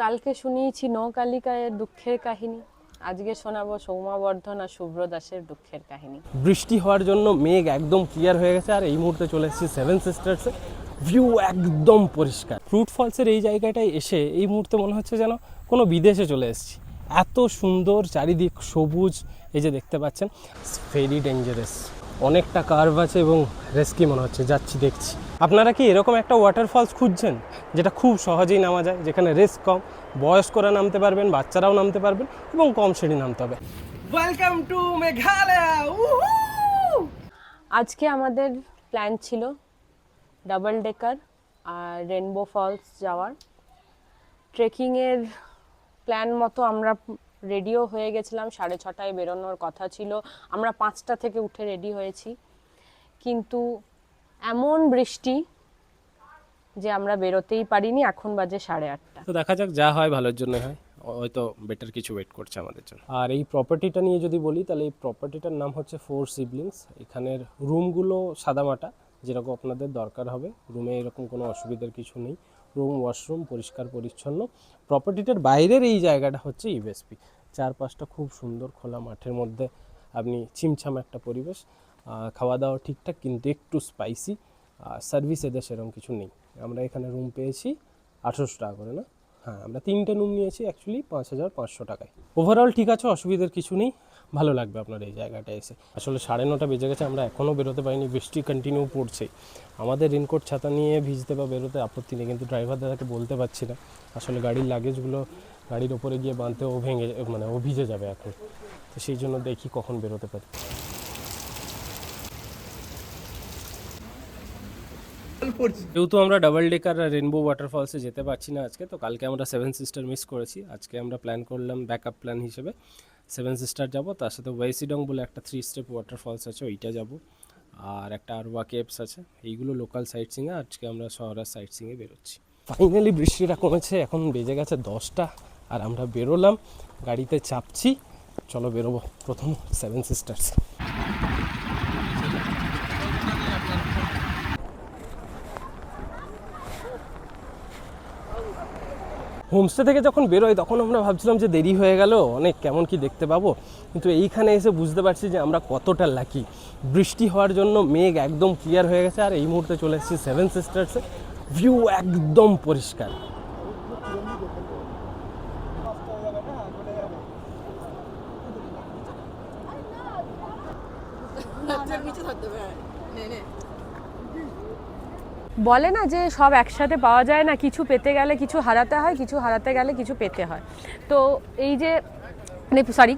কালকে শুনিয়েছি নৌকালিকায় দুঃখের কাহিনী, আজকে শোনাবো সৌম্যবর্ধন আর শুভ্র দাসের দুঃখের কাহিনী। বৃষ্টি হওয়ার জন্য মেঘ একদম ক্লিয়ার হয়ে গেছে আর এই মুহূর্তে চলে এসেছি সেভেন সিস্টার্সে। ভিউ একদম পরিষ্কার। ফ্রুট ফলসের এই জায়গাটায় এসে এই মুহূর্তে মনে হচ্ছে যেন কোনো বিদেশে চলে এসেছি। এত সুন্দর চারিদিক সবুজ, এই যে দেখতে পাচ্ছেন। ভেরি ডেঞ্জারাস, অনেকটা কার্ভ আছে এবং রেস্কি মনে হচ্ছে, যাচ্ছি দেখছি। আপনারা কি এরকম একটা ওয়াটারফলস খুঁজছেন যেটা খুব সহজেই নামা যায়, যেখানে রিস্ক কম, বয়স্করা নামতে পারবেন, বাচ্চারাও নামতে পারবেন এবং কম সিঁড়ি নামতে হবে? Welcome to Meghalaya. আজকে আমাদের প্ল্যান ছিল ডাবল ডেকার আর রেনবো ফলস যাওয়ার। ট্রেকিংয়ের প্ল্যান মতো আমরা রেডিও হয়ে গেছিলাম, 6:30টায় বেরোনোর কথা ছিল। আমরা 5টা থেকে উঠে রেডি হয়েছি, কিন্তু এমন বৃষ্টি যে আমরা বেরোতেই পারিনি। এখন বাজে 8:30। তো দেখা যাক, যা হয় ভালোর জন্য হয়, হয়তো বেটার কিছু ওয়েট করছে আমাদের জন্য। আর এই প্রপার্টিটা নিয়ে যদি বলি, তাহলে এই প্রপার্টিটার নাম হচ্ছে ফোর সিবলিংস। এখানের রুমগুলো সাদামাটা, যেরকম আপনাদের দরকার হবে। রুমে এরকম কোনো অসুবিধার কিছু নেই। রুম, ওয়াশরুম পরিষ্কার পরিচ্ছন্ন। প্রপার্টিটার বাইরের এই জায়গাটা হচ্ছে ইউএসপি। চারপাশটা খুব সুন্দর খোলা মাঠের মধ্যে, আপনি ছিমছাম একটা পরিবেশ। খাওয়া দাওয়া ঠিকঠাক, কিন্তু একটু স্পাইসি। সার্ভিস এদের সেরকম কিছু নেই। আমরা এখানে রুম পেয়েছি 1800 টাকা করে, না? হ্যাঁ, আমরা 3টে রুম নিয়েছি অ্যাকচুয়ালি 5500 টাকায়। ওভারঅল ঠিক আছে, অসুবিধার কিছু নেই। ভালো লাগবে আপনার এই জায়গাটা এসে। আসলে 9:30 বেজে গেছে, আমরা এখনও বেরোতে পারিনি, বৃষ্টি কন্টিনিউ পড়ছে। আমাদের রেনকোট ছাতা নিয়ে ভিজতে বা বেরোতে আপত্তি নেই, কিন্তু ড্রাইভার দাদাকে বলতে পারছি না। আসলে গাড়ির লাগেজগুলো গাড়ির ওপরে গিয়ে বাঁধতে ও ভিজে যাবে এখন। তো সেই জন্য দেখি কখন বেরোতে পারি। যেহেতু আমরা ডাবল ডেকার আর রেনবো ওয়াটারফলসে যেতে পারছি না আজকে, তো কালকে আমরা সেভেন সিস্টার মিস করেছি। আজকে আমরা প্ল্যান করলাম ব্যাকআপ প্ল্যান হিসেবে সেভেন সিস্টার যাব, তার সাথে ওয়েসিডং বলে একটা 3 স্টেপ ওয়াটারফলস আছে, ওইটা যাব। আর একটা আরওয়া কেভস আছে। এইগুলো লোকাল সাইট সিংয়ে আজকে আমরা শহরের সাইট সিংয়ে বেরোচ্ছি। ফাইনালি বৃষ্টিটা কমেছে, এখন বেজে গেছে 10টা আর আমরা বেরোলাম, গাড়িতে চাপছি। চলো বেরোবো প্রথম সেভেন সিস্টার্স। হোমস্টে থেকে যখন বেরোই তখন আমরা ভাবছিলাম যে দেরি হয়ে গেল অনেক, কেমন কি দেখতে পাবো। কিন্তু এইখানে এসে বুঝতে পারছি যে আমরা কতটা লাকি। বৃষ্টি হওয়ার জন্য মেঘ একদম ক্লিয়ার হয়ে গেছে আর এই মুহূর্তে চলে এসেছি সেভেন সিস্টার্সে। ভিউ একদম পরিষ্কার। বলে না যে সব একসাথে পাওয়া যায় না, কিছু পেতে গেলে কিছু হারাতে হয়, কিছু হারাতে গেলে কিছু পেতে হয়। তো এই যে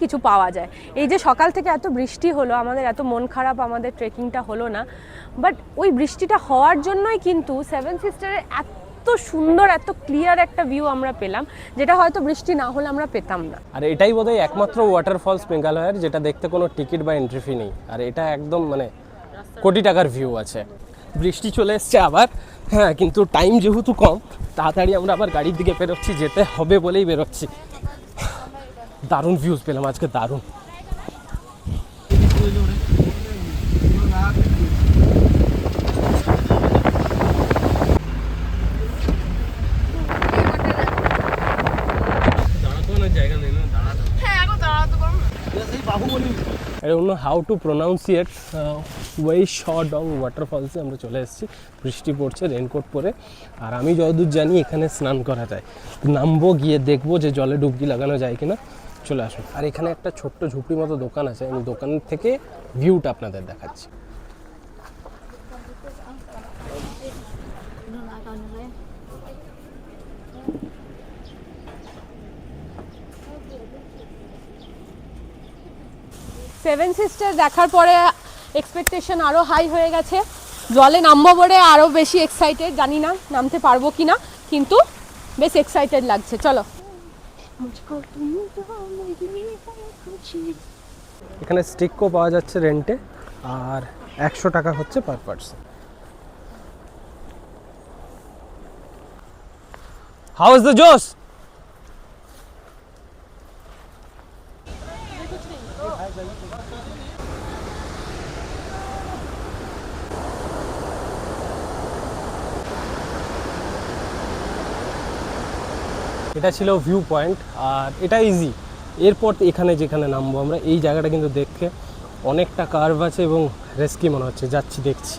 কিছু পাওয়া যায়। এই যে সকাল থেকে এত বৃষ্টি হলো, আমাদের এত মন খারাপ, আমাদের ট্রেকিংটা হলো না, বাট ওই বৃষ্টিটা হওয়ার জন্যই কিন্তু সেভেন সিস্টারের এত সুন্দর, এত ক্লিয়ার একটা ভিউ আমরা পেলাম, যেটা হয়তো বৃষ্টি না হলে আমরা পেতাম না। আর এটাই বোধহয় একমাত্র ওয়াটারফলস মেঘালয়ের যেটা দেখতে কোনো টিকিট বা এন্ট্রি ফি নেই। আর এটা একদম কোটি টাকার ভিউ আছে। বৃষ্টি চলে এসছে আবার, হ্যাঁ, কিন্তু টাইম যেহেতু কম, তাড়াতাড়ি আমরা আবার গাড়ির দিকে বেরোচ্ছি, যেতে হবে বলেই বেরোচ্ছি। দারুণ ভিউজ পেলাম আজকে, দারুণ। I don't know how to pronounce it. ওয়েশডং ওয়াটারফলসে আমরা চলে এসেছি। বৃষ্টি পড়ছে, রেনকোট পরে। আর আমি যতদূর জানি এখানে স্নান করা যায়। নামবো, গিয়ে দেখবো যে জলে ডুবকি লাগানো যায় কিনা। চলে আসুন। আর এখানে একটা ছোট্ট ঝুপড়ির মতো দোকান আছে, আমি দোকান থেকে ভিউটা আপনাদের দেখাচ্ছি। সেভেন সিস্টার দেখার পরে এক্সপেকটেশন আরও হাই হয়ে গেছে। জলে নামবো বলে আরও বেশি এক্সাইটেড, জানি না নামতে পারবো কি না, কিন্তু বেশ এক্সাইটেড লাগছে। চলো। এখানে স্টিকও পাওয়া যাচ্ছে রেন্টে, আর 100 টাকা হচ্ছে per person. How is the জোস? এটা ছিল ভিউ পয়েন্ট, আর এটা ইজি। এরপর এখানে যেখানে নামবো আমরা, এই জায়গাটা কিন্তু দেখতে অনেকটা কার্ভ আছে এবং রিস্কি মনে হচ্ছে, যাচ্ছি দেখছি।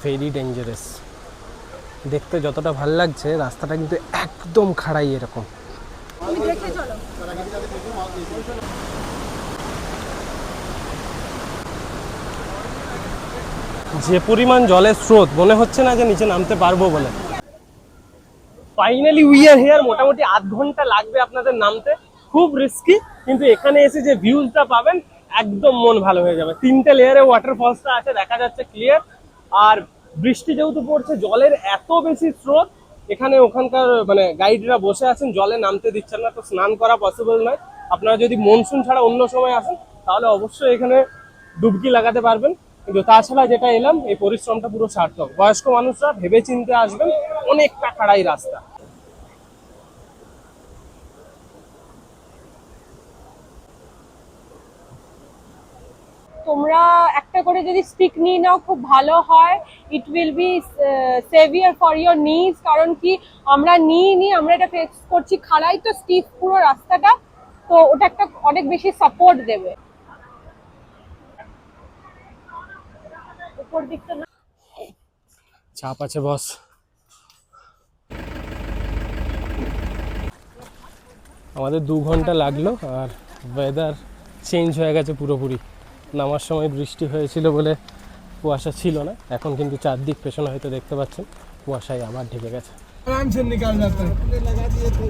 Very dangerous. দেখতে যতটা ভাল লাগছে, রাস্তাটা কিন্তু একদম খাড়াই এরকম। যে পরিমাণ জলের স্রোত, মনে হচ্ছে না যে নিচে নামতে পারবো বলে। Finally we are here. মোটামুটি আধ ঘন্টা লাগবে আপনাদের নামতে, খুব রিস্কি, কিন্তু এখানে এসে যে ভিউজটা পাবেন একদম মন ভালো হয়ে যাবে। 3টে লেয়ারে ওয়াটারফলসটা আছে, দেখা যাচ্ছে ক্লিয়ার। আর বৃষ্টি যেহেতু পড়ছে, জলের এত বেশি স্রোত, এখানে ওখানকার মানে গাইডরা বসে আছেন, জলে নামতে দিচ্ছেন না, তো স্নান করা পসিবল নয়। আপনারা যদি মনসুন ছাড়া অন্য সময় আসেন তাহলে অবশ্যই এখানে ডুবকি লাগাতে পারবেন, কিন্তু তাছাড়া যেটা এলাম, এই পরিশ্রমটা পুরো সার্থক। বয়স্ক মানুষরা ভেবে চিন্তে আসবেন, অনেকটা খাড়াই রাস্তা। তোমরা একটা করে যদি স্টিক নিয়ে নাও খুব ভালো হয়, it will be saviour for your knees. কারণ কি, আমরা আমরা এটা ফেস করছি খাড়াই তো, স্টিফ পুরো রাস্তাটা, তো ওটা একটা অনেক বেশি সাপোর্ট দেবে উপর দিকটা না। চাপ আছে বস। আমাদের 2 ঘন্টা লাগলো, আর ওয়েদার চেঞ্জ হয়ে গেছে পুরোপুরি। নামার সময় বৃষ্টি হয়েছিল বলে কুয়াশা ছিল না, এখন কিন্তু চারদিক পেছনে হয়তো দেখতে পাচ্ছেন কুয়াশায় আবার ঢেকে গেছে। आराम से निकाल जाता है। लगा दिए थे।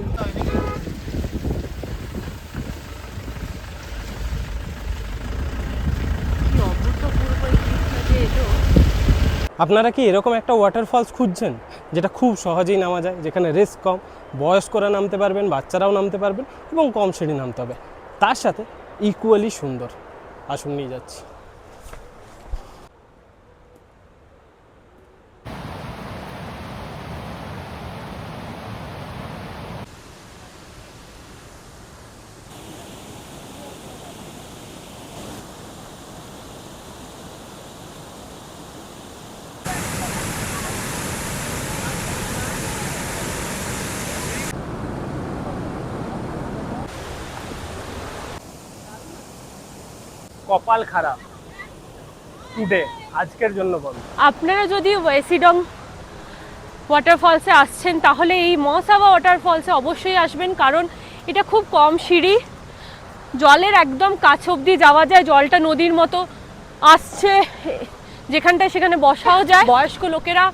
আপনারা কি এরকম একটা ওয়াটারফলস খুঁজছেন যেটা খুব সহজেই নামা যায়, যেখানে রিস্ক কম, বয়স্করা নামতে পারবেন, বাচ্চারাও নামতে পারবেন এবং কম সিঁড়ি নামতে হবে, তার সাথে ইকুয়ালি সুন্দর? আসুন নিয়ে যাচ্ছি। কপাল খারাপ, টুডে, আজকের জন্য বন্ধ। আপনারা যদি ওয়েসিডং ওয়াটারফলসে আসছেন তাহলে এই মসাবা ওয়াটারফলসে অবশ্যই আসবেন, কারণ এটা খুব কম সিঁড়ি, জলের একদম কাছ অবধি যাওয়া যায়, জলটা নদীর মতো আসছে, যেখানটায় সেখানে বসাও যায়, বয়স্ক লোকেরা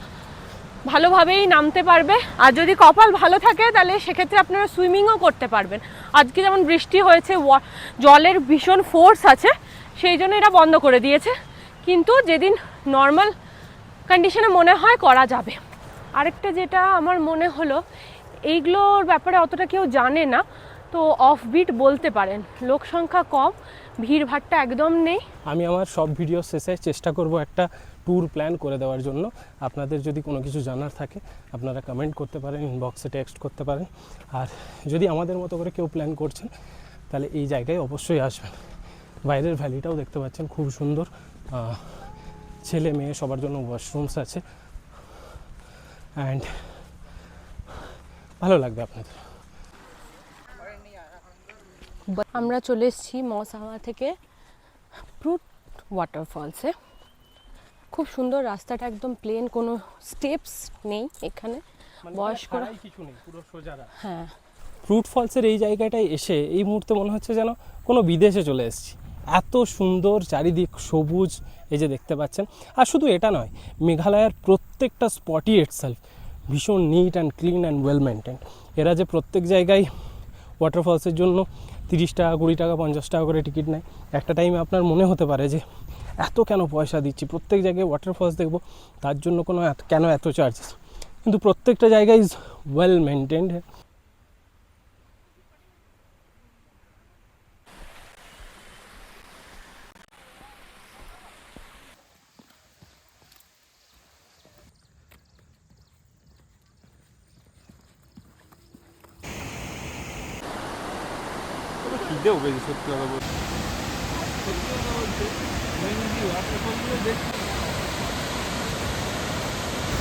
ভালোভাবেই নামতে পারবে। আর যদি কপাল ভালো থাকে তাহলে সেক্ষেত্রে আপনারা সুইমিংও করতে পারবেন। আজকে যেমন বৃষ্টি হয়েছে, জলের ভীষণ ফোর্স আছে, সেই জন্য এটা বন্ধ করে দিয়েছে, কিন্তু যেদিন নর্মাল কন্ডিশনে মনে হয় করা যাবে। আরেকটা যেটা আমার মনে হলো, এইগুলোর ব্যাপারে অতটা কেউ জানে না, তো অফবিট বলতে পারেন, লোক সংখ্যা কম, ভিড়ভাট্টা একদম নেই। আমি আমার সব ভিডিও শেষে চেষ্টা করব একটা ট্যুর প্ল্যান করে দেওয়ার জন্য। আপনাদের যদি কোনো কিছু জানার থাকে আপনারা কমেন্ট করতে পারেন, ইনবক্সে টেক্সট করতে পারেন। আর যদি আমাদের মতো করে কেউ প্ল্যান করছেন তাহলে এই জায়গায় অবশ্যই আসবেন। বাইরের ভ্যালিটাও দেখতে পাচ্ছেন, খুব সুন্দর, ছেলে মেয়ে সবার জন্য ওয়াশরুমস আছে, অ্যান্ড ভালো লাগবে আপনাদের। আমরা চলে এসেছি মসামা থেকে প্রুট ওয়াটারফলসে। খুব সুন্দর রাস্তাটা, একদম প্লেন, কোনো স্টেপস নেই এখানে, বয়স্করা কিছু নেই, পুরো সোজা। হ্যাঁ, ফ্রুট ফলসের এই জায়গাটায় এসে এই মুহূর্তে মনে হচ্ছে যেন কোনো বিদেশে চলে এসেছি। এত সুন্দর চারিদিক সবুজ, এই যে দেখতে পাচ্ছেন। আর শুধু এটা নয়, মেঘালয়ের প্রত্যেকটা স্পটই ইটসেলফ ভীষণ neat and clean and well maintain. এরা যে প্রত্যেক জায়গায় ওয়াটারফলসের জন্য 30 টাকা, 20 টাকা, 50 টাকা করে টিকিট নেয়, একটা টাইমে আপনার মনে হতে পারে যে এত কেন পয়সা দিচ্ছি, প্রত্যেক জায়গায় ওয়াটারফলস দেখবো, তার জন্য কেন এত চার্জেস। কিন্তু প্রত্যেকটা জায়গায় ইজ ওয়েল মেনটেন্ড। খিদেও পেয়েছে সত্যি কথা বলতে।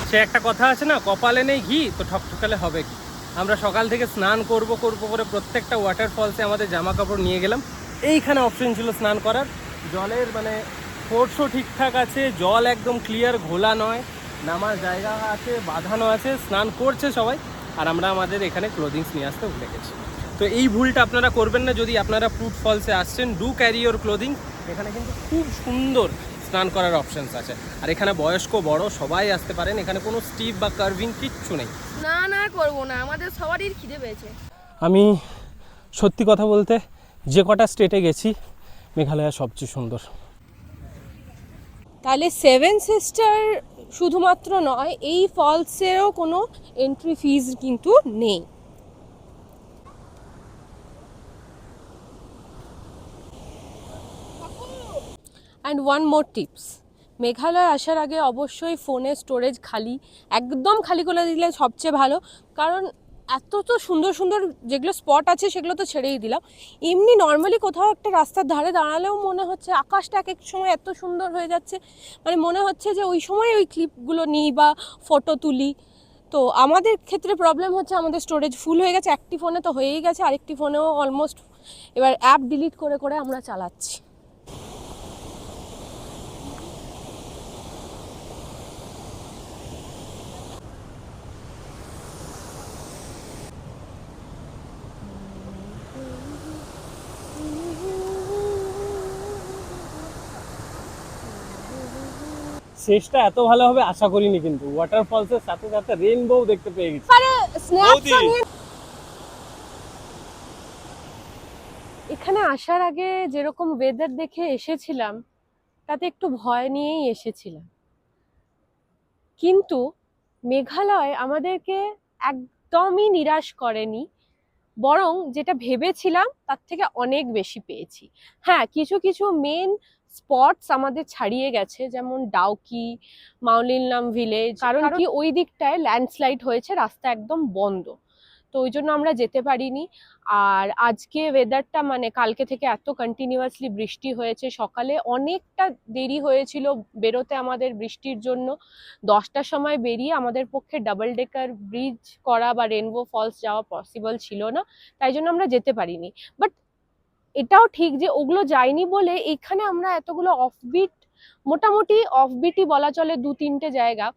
সে একটা কথা আছে না, কপালে নেই ঘি তো ঠকঠকালে হবে কি। আমরা সকাল থেকে স্নান করব করে প্রত্যেকটা ওয়াটারফলসে আমাদের জামা কাপড় নিয়ে গেলাম। এইখানে অপশন ছিল স্নান করার, জলের মানে ফোর্সও ঠিকঠাক আছে, জল একদম ক্লিয়ার, ঘোলা নয়, নামার জায়গা আছে, বাঁধানো আছে, স্নান করছে সবাই। আর আমরা আমাদের এখানে ক্লোদিংস নিয়ে আসতে ভুলে গেছি। তো এই ভুলটা আপনারা করবেন না যদি আপনারা ফ্রুট ফলসে আসছেন। Do carry your clothing. এখানে কিন্তু খুব সুন্দর স্নান করার অপশনস আছে, আর এখানে বয়স্ক বড় সবাই আসতে পারেন। এখানে কোনো স্টিপ বা কার্ভিং কিচ্ছু নেই। না করবো না, আমাদের সবারই খিদে পেয়েছে। আমি সত্যি কথা বলতে যে কটা স্টেটে গেছি, মেঘালয় সবচেয়ে সুন্দর। তাহলে সেভেন সিস্টার শুধুমাত্র নয়, এই ফলসেরও কোনো এন্ট্রি ফিজ কিন্তু নেই। And one more tips, Meghalaya আসার আগে অবশ্যই ফোনের স্টোরেজ একদম খালি করে দিলে সবচেয়ে ভালো। কারণ এত তো সুন্দর সুন্দর যেগুলো স্পট আছে সেগুলো তো ছেড়েই দিলাম, এমনি নর্মালি কোথাও একটা রাস্তার ধারে দাঁড়ালেও মনে হচ্ছে আকাশটা এক এক সময় এত সুন্দর হয়ে যাচ্ছে, মানে মনে হচ্ছে যে ওই সময় ওই ক্লিপগুলো নিই বা ফটো তুলি। তো আমাদের ক্ষেত্রে প্রবলেম হচ্ছে আমাদের স্টোরেজ ফুল হয়ে গেছে, একটি ফোনে তো হয়েই গেছে, আরেকটি ফোনেও অলমোস্ট। এবার অ্যাপ ডিলিট করে আমরা চালাচ্ছি। শেষটা এত ভালো হবে আশা করিনি, কিন্তু ওয়াটারফলসের সাথে সাথে রেইনবো দেখতে পেয়ে গেছি। এখানে আসার আগে যেরকম ওয়েদার দেখে এসেছিলাম তাতে একটু ভয় নিয়েই এসেছিলাম, কিন্তু মেঘালয় আমাদেরকে একদমই নিরাশ করেনি, বরং যেটা ভেবেছিলাম তার থেকে অনেক বেশি পেয়েছি। হ্যাঁ, কিছু কিছু মেন স্পটস আমাদের ছাড়িয়ে গেছে, যেমন ডাউকি, মাউলিনলাম ভিলেজ, কারণ কি ওই দিকটায় ল্যান্ডস্লাইড হয়েছে, রাস্তা একদম বন্ধ, তো ওই জন্য আমরা যেতে পারিনি। আর আজকে ওয়েদারটা মানে কালকে থেকে এত কন্টিনিউয়াসলি বৃষ্টি হয়েছে, সকালে অনেকটা দেরি হয়েছিল বেরোতে আমাদের বৃষ্টির জন্য। 10টার সময় বেরিয়ে আমাদের পক্ষে ডাবল ডেকার ব্রিজ করা বা রেনবো ফলস যাওয়া পসিবল ছিল না, তাই জন্য আমরা যেতে পারিনি। বাট এটাও ঠিক যে ওগুলো যায়নি বলে এখানে আমরা এতগুলো অফবিট, মোটামুটি অফবিটই বলা চলে, 2-3টে জায়গা,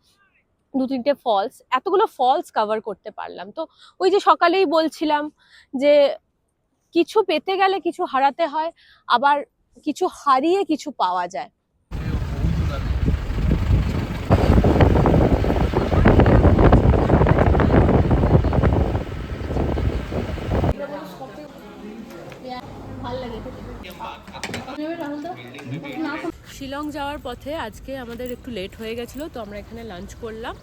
2-3টে ফলস, এতগুলো ফলস কভার করতে পারলাম। তো ওই যে সকালেই বলছিলাম যে কিছু পেতে গেলে কিছু হারাতে হয়, আবার কিছু হারিয়ে কিছু পাওয়া যায়। শিলং যাওয়ার পথে আজকে আমাদের একটু লেট হয়ে গেছিলো, তো আমরা এখানে লাঞ্চ করলাম,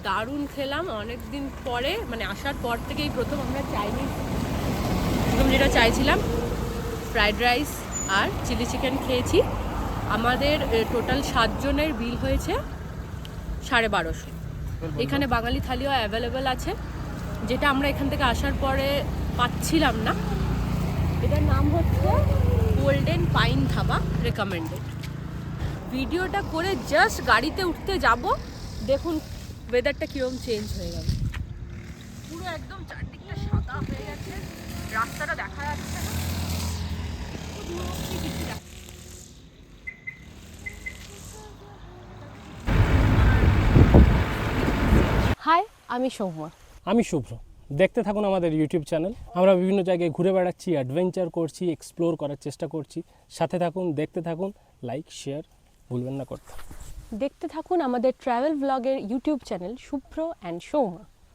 দারুণ খেলাম। অনেক দিন পরে, মানে আসার পর থেকেই প্রথম আমরা চাইনিজ, প্রথম যেটা চাইছিলাম ফ্রাইড রাইস আর চিলি চিকেন খেয়েছি। আমাদের টোটাল 7 জনের বিল হয়েছে 1250। এখানে বাঙালি থালিও অ্যাভেলেবেল আছে, যেটা আমরা এখান থেকে আসার পরে পাচ্ছিলাম না। এটার নাম হচ্ছে গোল্ডেন পাইন ধাবা, রেকমেন্ডেড। ভিডিওটা করে জাস্ট গাড়িতে উঠতে যাব, দেখুন ওয়েদারটা কীরকম চেঞ্জ হয়ে গেল, পুরো একদম চারদিকটা সাদা হয়ে গেছে, রাস্তাটা দেখা যাচ্ছে না। হাই, আমি সৌম্যা। আমি শুভ্র। দেখতে থাকুন আমাদের ইউটিউব চ্যানেল। আমরা বিভিন্ন জায়গায় ঘুরে বেড়াচ্ছি, অ্যাডভেঞ্চার করছি, এক্সপ্লোর করার চেষ্টা করছি। সাথে থাকুন, দেখতে থাকুন, লাইক শেয়ার ভুলবেন না করতে। দেখতে থাকুন আমাদের ট্রাভেল ব্লগের YouTube channel Shubhra and Soumya.